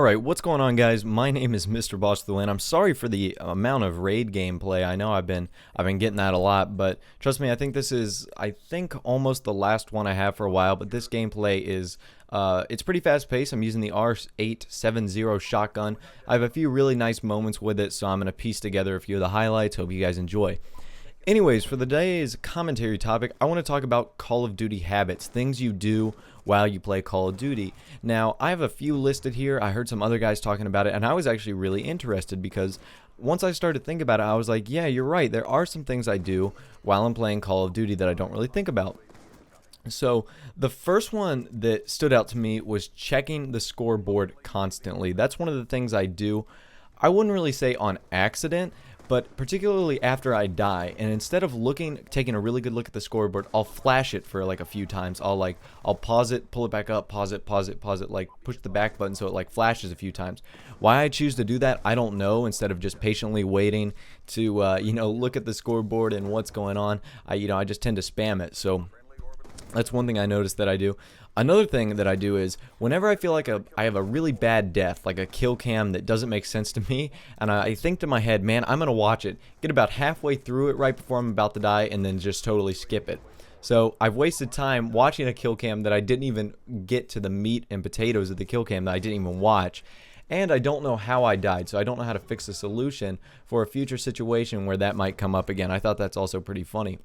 Alright, what's going on, guys? My name is MrBossFTW, and I'm sorry for the amount of raid gameplay. I know I've been getting that a lot, but trust me, I think this is almost the last one I have for a while, but this gameplay is it's pretty fast paced. I'm using the R870 shotgun. I have a few really nice moments with it, so I'm going to piece together a few of the highlights. Hope you guys enjoy. Anyways, for the day's commentary topic, I want to talk about Call of Duty habits, things you do while you play Call of Duty. Now, I have a few listed here. I heard some other guys talking about it, and I was actually really interested because once I started thinking about it, I was like, yeah, you're right. There are some things I do while I'm playing Call of Duty that I don't really think about. So the first one that stood out to me was checking the scoreboard constantly. That's one of the things I do. I wouldn't really say on accident, but particularly after I die, and instead of taking a really good look at the scoreboard, I'll flash it for like a few times. I'll pause it, pull it back up, pause it, like push the back button so it like flashes a few times. Why I choose to do that, I don't know. Instead of just patiently waiting to look at the scoreboard and what's going on, I just tend to spam it. So that's one thing I noticed that I do. Another thing that I do is whenever I feel like I have a really bad death, like a kill cam that doesn't make sense to me, and I think to my head, man, I'm going to watch it, get about halfway through it right before I'm about to die, and then just totally skip it. So I've wasted time watching a kill cam that I didn't even get to the meat and potatoes of the kill cam that I didn't even watch. And I don't know how I died, so I don't know how to fix a solution for a future situation where that might come up again. I thought that's also pretty funny.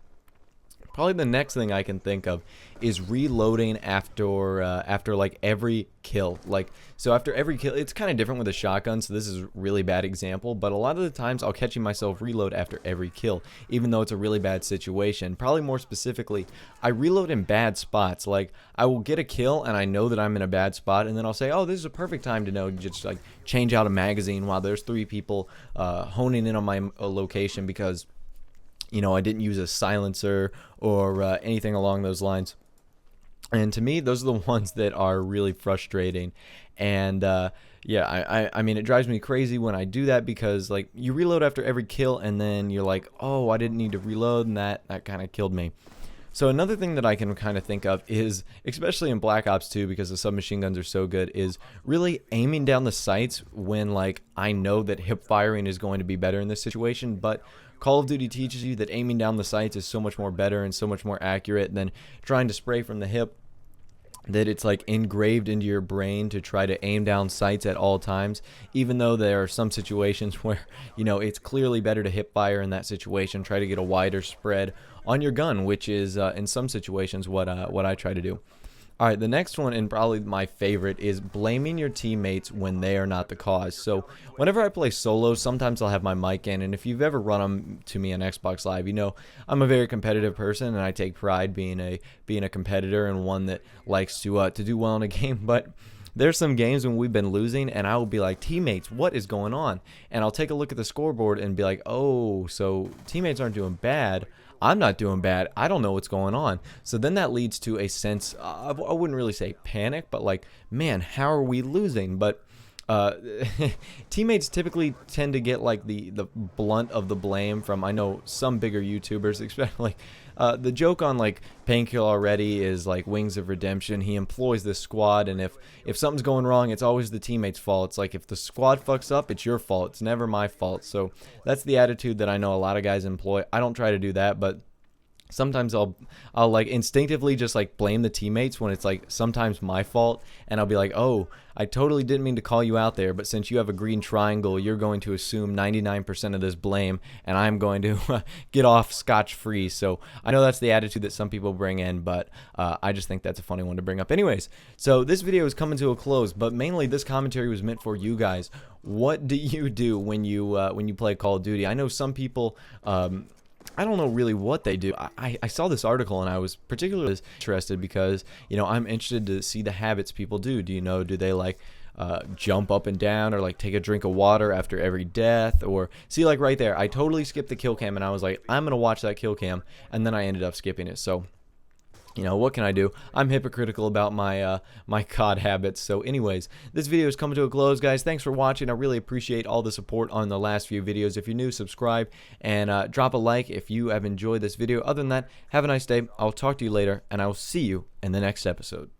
Probably the next thing I can think of is reloading after like every kill. So after every kill, it's kind of different with a shotgun, so this is a really bad example, but a lot of the times I'll catch myself reload after every kill, even though it's a really bad situation. Probably more specifically, I reload in bad spots. Like, I will get a kill and I know that I'm in a bad spot, and then I'll say, oh, this is a perfect time to know, just like change out a magazine while there's 3 people honing in on my location because I didn't use a silencer or anything along those lines. And to me, those are the ones that are really frustrating. And yeah, I mean, it drives me crazy when I do that because like you reload after every kill and then you're like, oh, I didn't need to reload, and that kind of killed me. So another thing that I can kind of think of is, especially in Black Ops 2 because the submachine guns are so good, is really aiming down the sights when like I know that hip firing is going to be better in this situation, but Call of Duty teaches you that aiming down the sights is so much more better and so much more accurate than trying to spray from the hip, that it's like engraved into your brain to try to aim down sights at all times, even though there are some situations where it's clearly better to hip fire in that situation, try to get a wider spread on your gun, which is in some situations what I try to do. Alright, the next one, and probably my favorite, is blaming your teammates when they are not the cause. So whenever I play solo, sometimes I'll have my mic in, and if you've ever run them to me on Xbox Live, I'm a very competitive person, and I take pride being a competitor and one that likes to do well in a game. But there's some games when we've been losing, and I will be like, teammates, what is going on? And I'll take a look at the scoreboard and be like, oh, so teammates aren't doing bad. I'm not doing bad. I don't know what's going on. So then that leads to a sense of, I wouldn't really say panic, but like, man, how are we losing? But teammates typically tend to get like the blunt of the blame from, I know, some bigger YouTubers, especially the joke on like Painkiller already is like Wings of Redemption. He employs this squad, and if something's going wrong, it's always the teammate's fault. It's like, if the squad fucks up, it's your fault. It's never my fault. So that's the attitude that I know a lot of guys employ. I don't try to do that, but sometimes I'll like instinctively just like blame the teammates when it's like sometimes my fault, and I'll be like, oh, I totally didn't mean to call you out there, but since you have a green triangle, you're going to assume 99% of this blame, and I'm going to get off scotch-free. So I know that's the attitude that some people bring in, but I just think that's a funny one to bring up. Anyways, so this video is coming to a close, but mainly this commentary was meant for you guys. What do you do when you play Call of Duty? I know some people I don't know really what they do. I saw this article and I was particularly interested because, I'm interested to see the habits people do. Do they like jump up and down, or like take a drink of water after every death? Or see, like right there, I totally skipped the kill cam and I was like, I'm going to watch that kill cam, and then I ended up skipping it. So what can I do? I'm hypocritical about my my COD habits. So anyways, this video is coming to a close, guys. Thanks for watching. I really appreciate all the support on the last few videos. If you're new, subscribe and drop a like if you have enjoyed this video. Other than that, have a nice day. I'll talk to you later, and I will see you in the next episode.